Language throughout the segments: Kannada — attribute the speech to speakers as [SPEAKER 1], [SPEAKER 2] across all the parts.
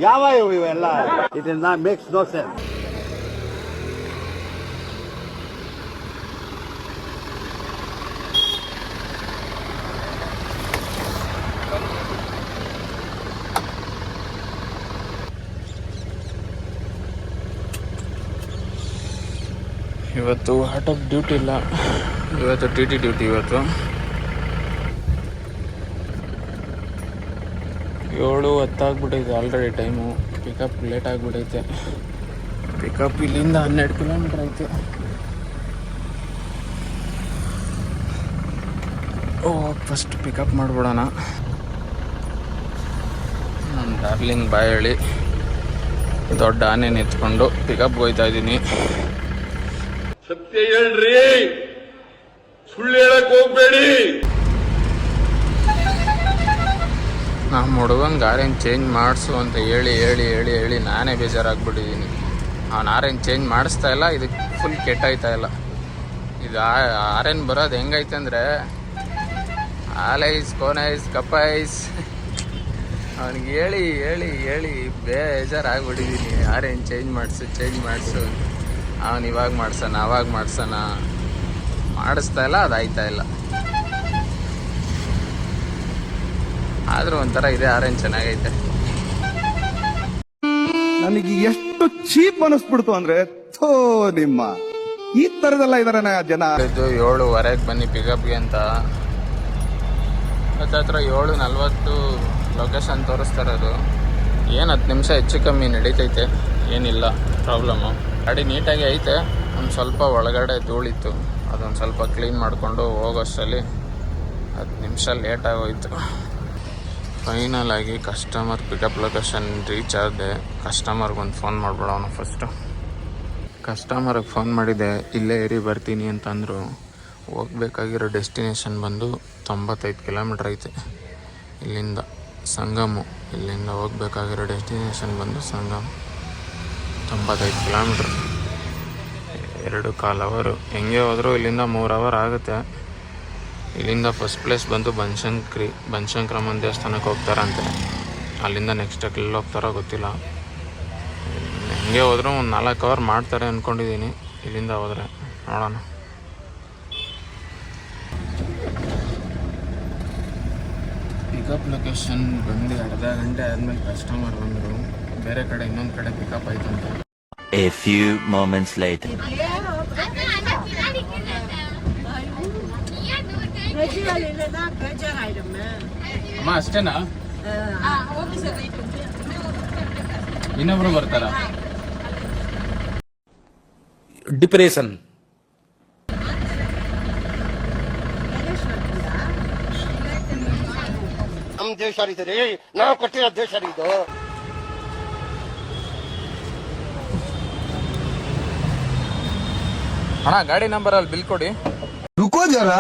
[SPEAKER 1] ಯಾವ ಇವೆಲ್ಲ it is not makes no sense.
[SPEAKER 2] ಇವತ್ತು ಹಾರ್ಟ್ ಆಫ್ ಡ್ಯೂಟಿ ಇಲ್ಲ, ಇವತ್ತು ಟಿ ಟಿ ಡ್ಯೂಟಿ. ಇವತ್ತು 7:10 ಆಗ್ಬಿಟ್ಟೈತೆ ಆಲ್ರೆಡಿ ಟೈಮು. ಪಿಕಪ್ ಲೇಟ್ ಆಗಿಬಿಟ್ಟೈತೆ. ಪಿಕಪ್ ಇಲ್ಲಿಂದ 12 ಕಿಲೋಮೀಟ್ರ್ ಐತೆ. ಫಸ್ಟ್ ಪಿಕಪ್ ಮಾಡಿಬಿಡೋಣ. ನನ್ನ ಡಾರ್ಲಿಂಗ್ ಬಾಯಳ್ಳಿ ದೊಡ್ಡ ಆನೆ ನಿಂತ್ಕೊಂಡು ಪಿಕಪ್ಗೆ ಹೋಗ್ತಾ ಇದ್ದೀನಿ.
[SPEAKER 3] ಸತ್ಯ ಹೇಳ್ರಿ, ಸುಳ್ಳು ಹೇಳಕ್ ಹೋಗ್ಬೇಡಿ.
[SPEAKER 2] ನಮ್ಮ ಹುಡುಗಂಗೆ ಆರೆಂಜ್ ಚೇಂಜ್ ಮಾಡಿಸು ಅಂತ ಹೇಳಿ ಹೇಳಿ ಹೇಳಿ ಹೇಳಿ ನಾನೇ ಬೇಜಾರಾಗ್ಬಿಟ್ಟಿದ್ದೀನಿ. ಅವ್ನು ಆರೆಂಜ್ ಚೇಂಜ್ ಮಾಡಿಸ್ತಾ ಇಲ್ಲ, ಇದಕ್ಕೆ ಫುಲ್ ಕೆಟ್ಟಾಯ್ತಾ ಇಲ್ಲ. ಇದು ಆರೆಂಜ್ ಬರೋದು ಹೆಂಗೈತೆ ಅಂದರೆ ಆಲೈಸ್ ಕೋನೈಸ್ ಕಪ್ಪೈಸ್. ಅವನಿಗೆ ಹೇಳಿ ಹೇಳಿ ಹೇಳಿ ಬೇಜಾರಾಗ್ಬಿಟ್ಟಿದ್ದೀನಿ. ಆರೆಂಜ್ ಚೇಂಜ್ ಮಾಡಿಸು. ಅವನು ಇವಾಗ ಮಾಡ್ಸೋಣ ಅವಾಗ ಮಾಡ್ಸೋಣ, ಮಾಡಿಸ್ತಾ ಇಲ್ಲ, ಅದಾಯ್ತಾ ಇಲ್ಲ. ಆದರೂ ಒಂಥರ ಇದೆ, ಆರೆಂಜ್ ಚೆನ್ನಾಗೈತೆ.
[SPEAKER 4] ನನಗೆ ಎಷ್ಟು ಚೀಪ್ ಅನಿಸ್ಬಿಡ್ತು ಅಂದ್ರೆ, ಥೋ ನಿಮ್ಮ ಈ ತರದೆಲ್ಲ ಇದಾರೆ ಜನ.
[SPEAKER 2] 7:15 ಬನ್ನಿ ಪಿಕಪ್ಗೆ ಅಂತ. ಹತ್ರ 7:40 ಲೊಕೇಶನ್ ತೋರಿಸ್ತಾ ಇರೋದು. ಏನು 10 ನಿಮಿಷ ಹೆಚ್ಚು ಕಮ್ಮಿ ನಡೀತೈತೆ, ಏನಿಲ್ಲ ಪ್ರಾಬ್ಲಮ್ಮು. ಗಾಡಿ ನೀಟಾಗಿ ಐತೆ. ಒಂದು ಸ್ವಲ್ಪ ಒಳಗಡೆ ಧೂಳಿತ್ತು, ಅದೊಂದು ಸ್ವಲ್ಪ ಕ್ಲೀನ್ ಮಾಡಿಕೊಂಡು ಹೋಗೋಷ್ಟರಲ್ಲಿ 10 ನಿಮಿಷ ಲೇಟಾಗೋಯ್ತು. ಫೈನಲ್ ಆಗಿ ಕಸ್ಟಮರ್ ಪಿಕಪ್ ಲೊಕೇಶನ್ ರೀಚ್ ಆದೆ. ಕಸ್ಟಮರ್ಗೊಂದು ಫೋನ್ ಮಾಡಿಬಿಡೋಣ ಫಸ್ಟು. ಕಸ್ಟಮರ್ಗೆ ಫೋನ್ ಮಾಡಿದೆ, ಇಲ್ಲೇ ಏರಿ ಬರ್ತೀನಿ ಅಂತಂದರು. ಹೋಗ್ಬೇಕಾಗಿರೋ ಡೆಸ್ಟಿನೇಷನ್ ಬಂದು 95 ಕಿಲೋಮೀಟ್ರ್ ಐತೆ ಇಲ್ಲಿಂದ. ಸಂಗಮು, ಇಲ್ಲಿಂದ ಹೋಗ್ಬೇಕಾಗಿರೋ ಡೆಸ್ಟಿನೇಷನ್ ಬಂದು ಸಂಗಮ್. 95 ಕಿಲೋಮೀಟ್ರ್, 2.25 ಅವರು. ಹೆಂಗೆ ಹೋದರೂ ಇಲ್ಲಿಂದ 3 ಅವರ್ ಆಗುತ್ತೆ. ಇಲ್ಲಿಂದ ಫಸ್ಟ್ ಪ್ಲೇಸ್ ಬಂದು ಬನಶಂಕರಮ್ಮನ ದೇವಸ್ಥಾನಕ್ಕೆ ಹೋಗ್ತಾರಂತೆ. ಅಲ್ಲಿಂದ ನೆಕ್ಸ್ಟ್ ಎಲ್ಲಿ ಹೋಗ್ತಾರೋ ಗೊತ್ತಿಲ್ಲ. ಹೆಂಗೆ ಹೋದರೂ ಒಂದು 4 ಅವರ್ ಮಾಡ್ತಾರೆ ಅಂದ್ಕೊಂಡಿದ್ದೀನಿ ಇಲ್ಲಿಂದ ಹೋದರೆ. ನೋಡೋಣ. ಪಿಕಪ್ ಲೊಕೇಶನ್ ಬಂದು ಅರ್ಧ ಗಂಟೆ ಆದಮೇಲೆ ಕಸ್ಟಮರ್ ಬಂದರು. ಬೇರೆ ಕಡೆ ಇನ್ನೊಂದು ಕಡೆ ಪಿಕಪ್ ಆಯ್ತಂತೆ.
[SPEAKER 5] A few moments later.
[SPEAKER 2] ಅಮ್ಮ ಅಷ್ಟೇನಾ? ಇನ್ನೊಬ್ರು ಬರ್ತಾರ?
[SPEAKER 6] ಡಿಪ್ರೆಷನ್.
[SPEAKER 7] ನಮ್ಮ ದೇಶ ಇದೆ, ನಾವು ಕೊಟ್ಟಿರೋ ದೇಶ ಇದು.
[SPEAKER 2] ಅಣ್ಣ ಗಾಡಿ ನಂಬರ್ ಅಲ್ಲಿ ಬಿಲ್ ಕೊಡಿ.
[SPEAKER 4] ರುಕೋ ಜರ.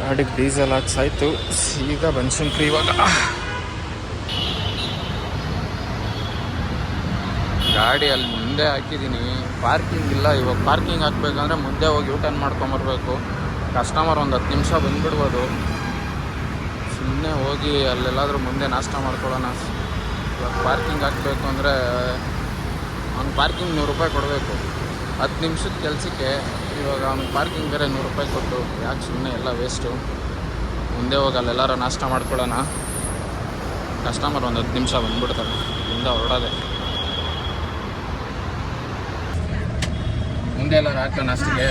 [SPEAKER 2] ಗಾಡಿಗೆ ಡೀಸೆಲ್ ಹಾಕ್ಸಾಯ್ತು. ಈಗ ಬನಶಂಕರಿ. ಇವಾಗ ಗಾಡಿ ಅಲ್ಲಿ ಮುಂದೆ ಹಾಕಿದ್ದೀನಿ, ಪಾರ್ಕಿಂಗ್ ಇಲ್ಲ. ಇವಾಗ ಪಾರ್ಕಿಂಗ್ ಹಾಕ್ಬೇಕಂದ್ರೆ ಮುಂದೆ ಹೋಗಿ ಯೂಟರ್ನ್ ಮಾಡ್ಕೊಂಬರ್ಬೇಕು. ಕಸ್ಟಮರ್ ಒಂದು 10 ನಿಮಿಷ ಬಂದುಬಿಡ್ಬೋದು. ಸುಮ್ಮನೆ ಹೋಗಿ ಅಲ್ಲೆಲ್ಲಾದರೂ ಮುಂದೆ ನಾಷ್ಟ ಮಾಡ್ಕೊಳ್ಳೋಣ. ಇವಾಗ ಪಾರ್ಕಿಂಗ್ ಹಾಕಬೇಕು ಅಂದರೆ ಅವ್ನು ಪಾರ್ಕಿಂಗ್ 100 ರೂಪಾಯಿ ಕೊಡಬೇಕು 10 ನಿಮಿಷದ ಕೆಲಸಕ್ಕೆ. ಇವಾಗ ಅವ್ನಿಗೆ ಪಾರ್ಕಿಂಗ್ ಬೇರೆ 100 ರೂಪಾಯಿ ಕೊಟ್ಟು ಯಾಕೆ ಸುಮ್ಮನೆ ಎಲ್ಲ ವೇಸ್ಟು. ಮುಂದೆ ಹೋಗಿ ಅಲ್ಲೆಲ್ಲಾರು ನಾಷ್ಟ ಮಾಡ್ಕೊಳ್ಳೋಣ. ಕಸ್ಟಮರ್ ಒಂದು 10 ನಿಮಿಷ ಬಂದುಬಿಡ್ತಾರೆ. ಇಲ್ಲಿಂದ ಹೊರಡೋದೆ. ಮುಂದೆ ಎಲ್ಲರೂ ಹಾಕೋಣ ನಾಷ್ಟಿಗೆ.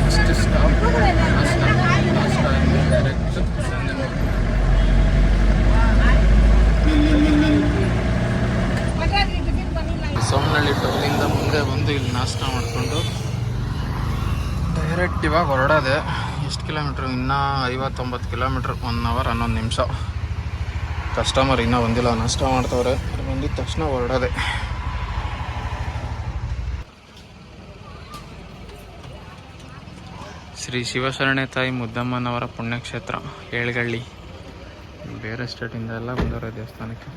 [SPEAKER 2] ನೆಕ್ಸ್ಟ್ ಸ್ಟಾಪ್ ನಾಷ್ಟ ಡೈರೆಕ್ಟ್ ಸೋಮನಹಳ್ಳಿ ಟೋಲಿಂದ ಮುಂದೆ ಬಂದು ಇಲ್ಲಿ ನಾಷ್ಟ ಮಾಡಿಕೊಂಡು ಡೈರೆಕ್ಟ್ ಇವಾಗ ಹೊರಡೋದೆ. ಎಷ್ಟು ಕಿಲೋಮೀಟ್ರ್? ಇನ್ನೂ 59 ಕಿಲೋಮೀಟ್ರ್. 1 ಅವರ್ 11 ನಿಮಿಷ. ಕಸ್ಟಮರ್ ಇನ್ನೂ ಬಂದಿಲ್ಲ, ನಾಷ್ಟ ಮಾಡ್ತವ್ರೆ. ಬಂದಿದ್ದ ತಕ್ಷಣ ಹೊರಡೋದೆ. ಶ್ರೀ ಶಿವಶರಣೆ ತಾಯಿ ಮುದ್ದಮ್ಮನವರ ಪುಣ್ಯಕ್ಷೇತ್ರ ಏಳ್ಗಳ್ಳಿ. ಬೇರೆ ಸ್ಟೇಟಿಂದ ಎಲ್ಲ ಬಂದವರ ದೇವಸ್ಥಾನಕ್ಕೆ.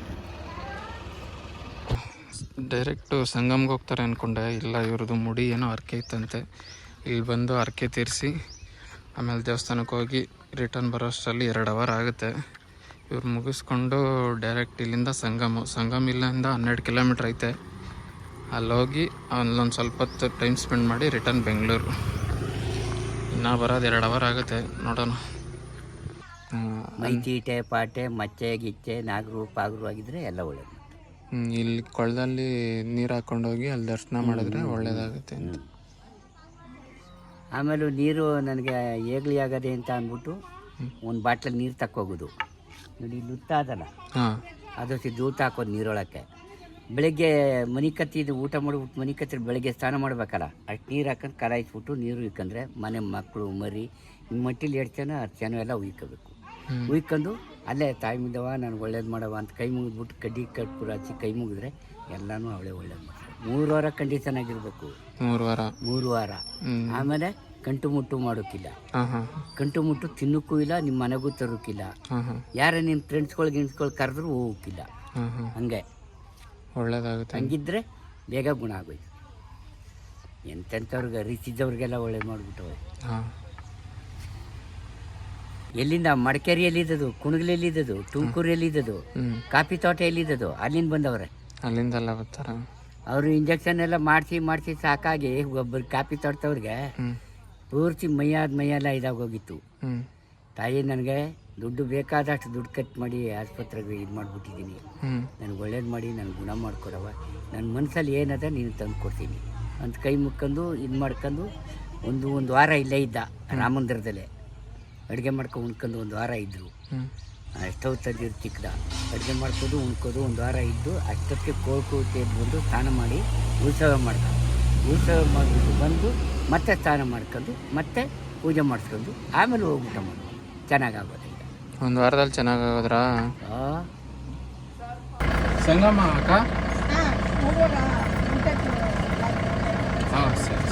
[SPEAKER 2] ಡೈರೆಕ್ಟು ಸಂಗಮ್ಗೆ ಹೋಗ್ತಾರೆ ಅಂದ್ಕೊಂಡೆ, ಇಲ್ಲ ಇವ್ರದ್ದು ಮುಡಿ ಏನೋ ಹರಕೆ ಇತ್ತಂತೆ. ಇಲ್ಲಿ ಬಂದು ಹರಕೆ ತೀರಿಸಿ ಆಮೇಲೆ ದೇವಸ್ಥಾನಕ್ಕೆ ಹೋಗಿ ರಿಟರ್ನ್ ಬರೋಷ್ಟರಲ್ಲಿ 2 ಅವರ್ ಆಗುತ್ತೆ. ಇವ್ರು ಮುಗಿಸ್ಕೊಂಡು ಡೈರೆಕ್ಟ್ ಇಲ್ಲಿಂದ ಸಂಗಮ್ ಇಲ್ಲಿಂದ 12 ಕಿಲೋಮೀಟ್ರ್ ಐತೆ. ಅಲ್ಲೋಗಿ ಅಲ್ಲೊಂದು ಸ್ವಲ್ಪ ಹೊತ್ತು ಟೈಮ್ ಸ್ಪೆಂಡ್ ಮಾಡಿ ರಿಟರ್ನ್ ಬೆಂಗಳೂರು. ಇನ್ನೂ ಬರೋದು 2 ಅವರ್ ಆಗುತ್ತೆ, ನೋಡೋಣ.
[SPEAKER 8] ಮೈತೀಟೆ ಪಾಟೆ ಮಚ್ಚೆ ಗಿಚ್ಚೆ ನಾಗರು ಪಾಗರು ಆಗಿದ್ರೆ ಎಲ್ಲ ಒಳ್ಳೇದು.
[SPEAKER 2] ಇಲ್ಲಿ ಕೊಳದಲ್ಲಿ ನೀರು ಹಾಕೊಂಡೋಗಿ ಅಲ್ಲಿ ದರ್ಶನ ಮಾಡಿದ್ರೆ ಒಳ್ಳೇದಾಗುತ್ತೆ ಅಂತ.
[SPEAKER 8] ಆಮೇಲೆ ನೀರು ನನಗೆ ಏಗ್ಲಿ ಆಗದೆ ಅಂತ ಅಂದ್ಬಿಟ್ಟು ಒಂದು ಬಾಟ್ಲಲ್ಲಿ ನೀರು ತಕ್ಕೋಗೋದು. ನೋಡಿ ಇಲ್ಲಿ ಉತ್ತಾದಲ್ಲ, ಅದು ದೂತ ಹಾಕೋದು ನೀರೊಳಕ್ಕೆ. ಬೆಳಗ್ಗೆ ಮನೆ ಕತ್ತಿದ್ದು ಊಟ ಮಾಡಿಬಿಟ್ಟು ಮನೆ ಕತ್ತಿ ಬೆಳಗ್ಗೆ ಸ್ನಾನ ಮಾಡ್ಬೇಕಲ್ಲ, ಅಷ್ಟು ನೀರು ಹಾಕೊಂಡು ಕಲಾಯಿಸ್ಬಿಟ್ಟು ನೀರು ಉಯ್ಕೊಂಡ್ರೆ ಮನೆ ಮಕ್ಕಳು ಮರಿ ನಿಮ್ಮ ಮಟ್ಟಿಲಿ 2 ಜನ 10 ಜನ ಎಲ್ಲ ಉಯ್ಕೋಬೇಕು. ಉಯ್ಕೊಂಡು ಅಲ್ಲೇ ತಾಯಿ ಮುದ್ದವ ನನಗೆ ಒಳ್ಳೇದು ಮಾಡವ ಅಂತ ಕೈ ಮುಗಿದ್ಬಿಟ್ಟು ಕಡ್ಡಿ ಕಟ್ಪುರ ಹಚ್ಚಿ ಕೈ ಮುಗಿದ್ರೆ ಎಲ್ಲನೂ ಅವಳೇ ಒಳ್ಳೇದು ಮಾಡ್ತಾರೆ. 3 ವಾರ ಕಂಡೀಷನ್ ಆಗಿರ್ಬೇಕು. 3 ವಾರ ಆಮೇಲೆ ಕಂಟು ಮುಟ್ಟು ಮಾಡೋಕ್ಕಿಲ್ಲ, ಕಂಟು ಮುಟ್ಟು ತಿನ್ನಕ್ಕೂ ಇಲ್ಲ, ನಿಮ್ಮ ಮನೆಗೂ ತರೋಕ್ಕಿಲ್ಲ, ಯಾರ ನಿಮ್ಮ ಫ್ರೆಂಡ್ಸ್ಗಳು ಕರೆದ್ರೂ ಹೋಗಕ್ಕಿಲ್ಲ. ಹಂಗೆ
[SPEAKER 2] ಒಳ್ಳೇದಾಗುತ್ತೆ.
[SPEAKER 8] ಹಂಗಿದ್ರೆ ಬೇಗ ಗುಣ ಆಗೋಯ್ತು. ಎಂತೆಂಥವ್ರಿಗೆ ರಿಚಿದ್ದವ್ರಿಗೆಲ್ಲ ಒಳ್ಳೇದು ಮಾಡಿಬಿಟ್ಟವೆ. ಎಲ್ಲಿಂದ ಮಡಿಕೇರಿ ಎಲ್ಲಿದ್ದದು, ಕುಣಗಲ್ ಎಲ್ಲಿದ್ದದು, ತುಮಕೂರು ಎಲ್ಲಿದ್ದದು, ಕಾಫಿ ತೋಟ ಎಲ್ಲಿದ್ದದು, ಅಲ್ಲಿಂದ ಬಂದವ್ರೆ.
[SPEAKER 2] ಅಲ್ಲಿಂದೆಲ್ಲ ಬರ್ತಾರ.
[SPEAKER 8] ಅವರು ಇಂಜೆಕ್ಷನ್ ಎಲ್ಲ ಮಾಡಿಸಿ ಸಾಕಾಗಿ ಒಬ್ಬರು ಕಾಫಿ ತೋಟದವ್ರಿಗೆ ಪೂರ್ತಿ ಮೈಯೆಲ್ಲ ಇದಾಗೋಗಿತ್ತು. ತಾಯಿ ನನಗೆ ದುಡ್ಡು ಬೇಕಾದಷ್ಟು ದುಡ್ಡು ಖರ್ಚು ಮಾಡಿ ಆಸ್ಪತ್ರೆಗೆ ಇದು ಮಾಡಿಬಿಟ್ಟಿದ್ದೀನಿ, ನನಗೆ ಒಳ್ಳೇದು ಮಾಡಿ ನನಗೆ ಗುಣ ಮಾಡಿಕೊಡವ, ನನ್ನ ಮನಸ್ಸಲ್ಲಿ ಏನದ ನೀನು ತಂದು ಕೊಡ್ತೀನಿ ಅಂತ ಕೈ ಮುಕ್ಕೊಂಡು ಇದು ಮಾಡ್ಕೊಂಡು ಒಂದು ವಾರ ಇಲ್ಲೇ ಇದ್ದ ರಾಮಮಂದಿರದಲ್ಲೇ. ಅಡುಗೆ ಮಾಡ್ಕೊಂಡು ಉಣ್ಕೊಂಡು 1 ವಾರ ಇದ್ದರು. ಎಷ್ಟೋ ತಂದಿರು ಚಿಕ್ಕದ ಅಡುಗೆ ಮಾಡ್ಕೊಂಡು ಉಣ್ಕೋದು 1 ವಾರ ಇದ್ದು ಅಷ್ಟೊತ್ತಿಗೆ ಕೋಳ್ಕೋತೆ ಬಂದು ಸ್ನಾನ ಮಾಡಿ ಉತ್ಸವ ಮಾಡಿಬಿಟ್ಟು ಬಂದು ಮತ್ತೆ ಸ್ನಾನ ಮಾಡ್ಕೊಂಡು ಮತ್ತೆ ಪೂಜೆ ಮಾಡಿಸ್ಕೊಂಡು ಆಮೇಲೆ ಹೋಗ್ಬಿಟ್ಟ ಮಾಡಿ ಚೆನ್ನಾಗಾಗೋದಿಲ್ಲ.
[SPEAKER 2] 1 ವಾರದಲ್ಲಿ ಚೆನ್ನಾಗಾಗೋದ್ರಾ? ಸಂಗಮ ಅಕ್ಕ? ಹಾಂ ಸರಿ.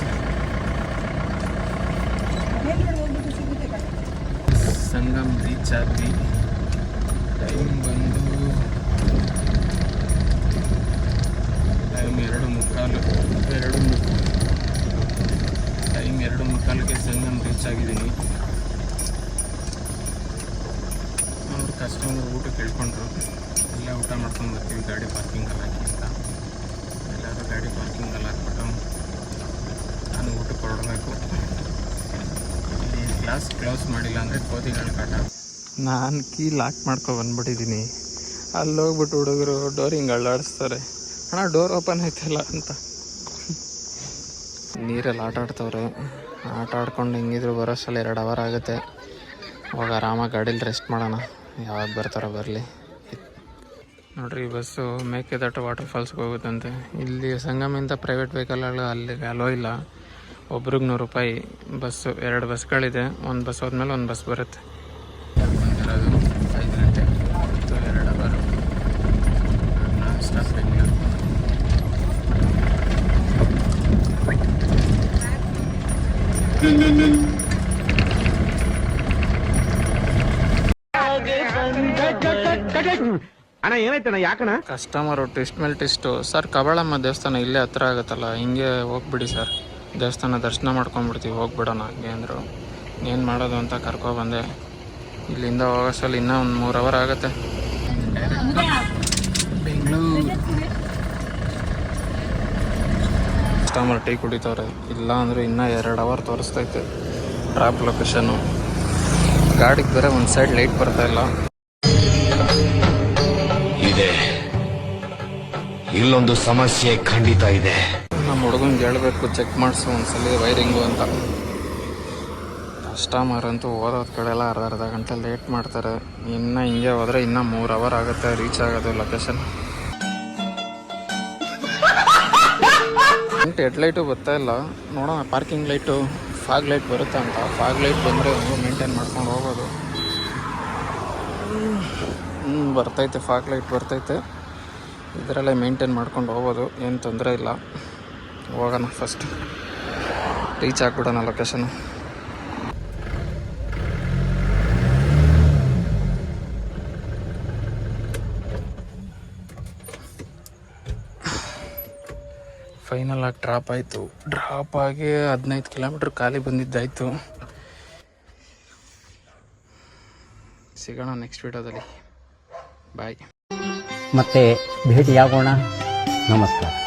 [SPEAKER 2] ಸಂಗಮ್ ರೀಚ್ ಆದ್ವಿ. ಟೈಮ್ ಬಂದು ಟೈಮ್ 2:45ಗೆ ಸಂಗಮ್ ರೀಚ್ ಆಗಿದ್ದೀನಿ. ಅವ್ರು ಕಸ್ಟಮರ್ ಊಟ ಕೇಳ್ಕೊಂಡ್ರು, ಇಲ್ಲೇ ಊಟ ಮಾಡ್ಕೊಂಡು ಬರ್ತೀವಿ ಗಾಡಿ ಪಾರ್ಕಿಂಗಲ್ಲಿ ಹಾಕಿ ಅಂತ. ಎಲ್ಲರೂ ಗಾಡಿ ಪಾರ್ಕಿಂಗಲ್ಲಿ ಹಾಕ್ಬಿಟ್ಟು ನಾನು ಊಟಕ್ಕೆ ಹೊರಡಬೇಕು. ಗ್ಲಾಸ್ ಕ್ಲೋಸ್ ಮಾಡಿಲ್ಲ ಅಂದರೆ ಕೋತಿಗಳ ಕಾಟ. ನಾನು ಕೀ ಲಾಕ್ ಬಂದ್ಬಿಟ್ಟಿದ್ದೀನಿ. ಅಲ್ಲಿ ಹೋಗ್ಬಿಟ್ಟು ಹುಡುಗರು ಡೋರ್ ಹಿಂಗೆ ಅಳ್ಳಾಡಿಸ್ತಾರೆ, ಅಣ್ಣ ಡೋರ್ ಓಪನ್ ಆಯ್ತಲ್ಲ ಅಂತ. ನೀರಲ್ಲಿ ಆಟ ಆಡ್ತವ್ರೆ. ಆಟ ಆಡ್ಕೊಂಡು ಹಿಂಗಿದ್ರು ಬರೋಷ್ಟಲ್ಲಿ 2 ಅವರ್ ಆಗುತ್ತೆ. ಅವಾಗ ಆರಾಮಾಗಿ ಗಾಡೀಲಿ ರೆಸ್ಟ್ ಮಾಡೋಣ, ಯಾವಾಗ ಬರ್ತಾರೋ ಬರಲಿ. ನೋಡ್ರಿ, ಬಸ್ಸು ಮೇಕೆದಾಟು ವಾಟರ್ ಫಾಲ್ಸ್ಗೆ ಹೋಗುತ್ತಂತೆ. ಇಲ್ಲಿ ಸಂಗಮಿಂದ ಪ್ರೈವೇಟ್ ವೆಹಿಕಲ್ಗಳು ಅಲ್ಲಿಗೆ ಅಲೋ ಇಲ್ಲ. ಒಬ್ರಿಗೆ 100 ರೂಪಾಯಿ. ಬಸ್ಸು 2 ಬಸ್ಗಳಿದೆ, ಒಂದು ಬಸ್ ಹೋದ್ಮೇಲೆ ಒಂದು ಬಸ್ ಬರುತ್ತೆ. ಬಂದಿರೋದು 5 ಗಂಟೆ ಮತ್ತು 2 ಅವರ್ ನಾನ್ ಸ್ಟಾಪ್ ಬೆಂಗಳೂರು.
[SPEAKER 7] ಅಣ್ಣ ಏನಾಯ್ತಣ್ಣ, ಯಾಕಣ್ಣ?
[SPEAKER 2] ಕಸ್ಟಮರು ಟ್ವಿಸ್ಟ್ ಮೇಲೆ ಟ್ವಿಸ್ಟು. ಸರ್, ಕಬಾಳಮ್ಮ ದೇವಸ್ಥಾನ ಇಲ್ಲೇ ಹತ್ರ ಆಗುತ್ತಲ್ಲ, ಹಿಂಗೆ ಹೋಗ್ಬಿಡಿ ಸರ್, ದೇವಸ್ಥಾನ ದರ್ಶನ ಮಾಡ್ಕೊಂಡ್ಬಿಡ್ತೀವಿ, ಹೋಗ್ಬಿಡೋಣ ಹಂಗೆ ಅಂದರು. ಏನು ಮಾಡೋದು ಅಂತ ಕರ್ಕೊಬಂದೆ. ಇಲ್ಲಿಂದ ಹೋಗೋಷ್ಟಲ್ಲಿ ಇನ್ನೂ ಒಂದು 3 ಅವರ್ ಆಗುತ್ತೆ. ಬೆಂಗಳೂರು. ಕಸ್ಟಮರ್ ಟೀ ಕುಡಿತವ್ರೆ, ಇಲ್ಲ ಅಂದರೆ ಇನ್ನೂ 2 ಅವರ್ ತೋರಿಸ್ತೈತೆ ಟ್ರಾಪ್ ಲೊಕೇಶನ್ನು. ಗಾಡಿಗೆ ಬೇರೆ ಒಂದು ಸೈಡ್ ಲೈಟ್ ಬರ್ತಾಯಿಲ್ಲ.
[SPEAKER 9] ಇದೆ, ಇಲ್ಲೊಂದು ಸಮಸ್ಯೆ ಖಂಡಿತ ಇದೆ.
[SPEAKER 2] ನಮ್ಮ ಹುಡುಗಂಗೆ ಹೇಳಬೇಕು, ಚೆಕ್ ಮಾಡಿಸು ಒಂದ್ಸಲಿ ವೈರಿಂಗು ಅಂತ. ಕಸ್ಟಮರ್ ಅಂತೂ ಓದೋದ ಕಡೆಲ್ಲ ಅರ್ಧ ಗಂಟೆ ಲೇಟ್ ಮಾಡ್ತಾರೆ. ಇನ್ನು ಹಿಂಗೆ ಹೋದರೆ ಇನ್ನೂ 3 ಅವರ್ ಆಗುತ್ತೆ ರೀಚ್ ಆಗೋದು ಲೊಕೇಶನ್. ಹೆಡ್ಲೈಟು ಬರ್ತಾ ಇಲ್ಲ, ನೋಡೋಣ. ಪಾರ್ಕಿಂಗ್ ಲೈಟು, ಫಾಗ್ ಲೈಟ್ ಬರುತ್ತೆ ಅಂತ. ಫಾಗ್ ಲೈಟ್ ಬಂದರೆ ಮೇಂಟೈನ್ ಮಾಡ್ಕೊಂಡು ಹೋಗೋದು. ಬರ್ತೈತೆ, ಫಾಗ್ ಲೈಟ್ ಬರ್ತೈತೆ, ಇದರಲ್ಲೇ ಮೇಂಟೈನ್ ಮಾಡ್ಕೊಂಡು ಹೋಗೋದು, ಏನು ತೊಂದರೆ ಇಲ್ಲ. ಹೋಗೋಣ, ಫಸ್ಟ್ ರೀಚ್ ಆಗ್ಬಿಡೋಣ ಲೊಕೇಶನು. ಫೈನಲ್ ಆಗಿ ಡ್ರಾಪ್ ಆಯಿತು. ಡ್ರಾಪ್ ಆಗಿ 15 ಕಿಲೋಮೀಟ್ರ್ ಖಾಲಿ ಬಂದಿದ್ದಾಯಿತು. ಸಿಗೋಣ ನೆಕ್ಸ್ಟ್ ವಿಡಿಯೋದಲ್ಲಿ. ಬಾಯ್.
[SPEAKER 8] ಮತ್ತೆ ಭೇಟಿಯಾಗೋಣ. ನಮಸ್ಕಾರ.